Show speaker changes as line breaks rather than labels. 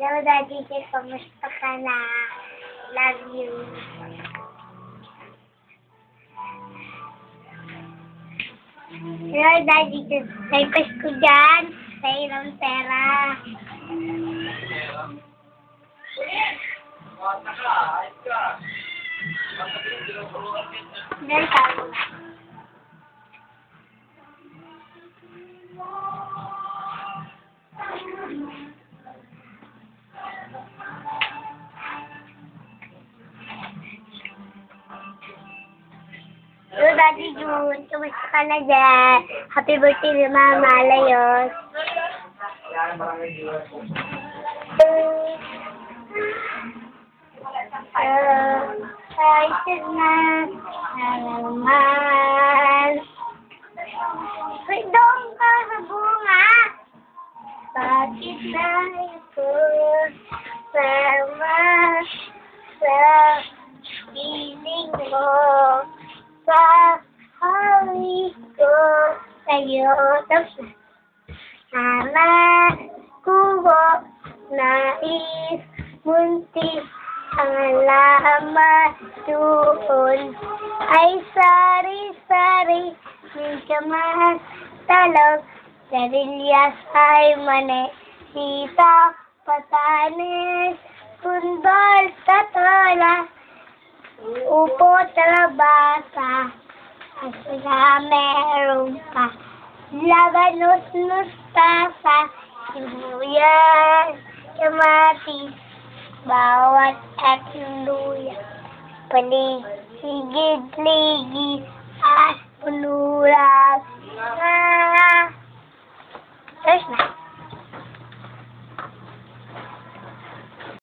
Hello, Daddy J. Kamusta ka na? Love you. Hello, Daddy J. Request ko dyan sa ilang pera. Dahil sabi na. Hello, Daddy June. Kamusta ka na dyan? Happy birthday ni Mama Layos. Excited na naman. Uy, doon ka sa bunga. Bakit na ito sama sa piling mo? Sa hawig ko sa'yo. Tapos na kubo nais muntik ang laman doon ay sari-sari may kamas talog sarilyas ay mani sita patanis kundol tatola upo talabasa at saka meron pa labanos mustasa sibuyas kamatis bawat at luya paligid-ligid at pululang. There's na.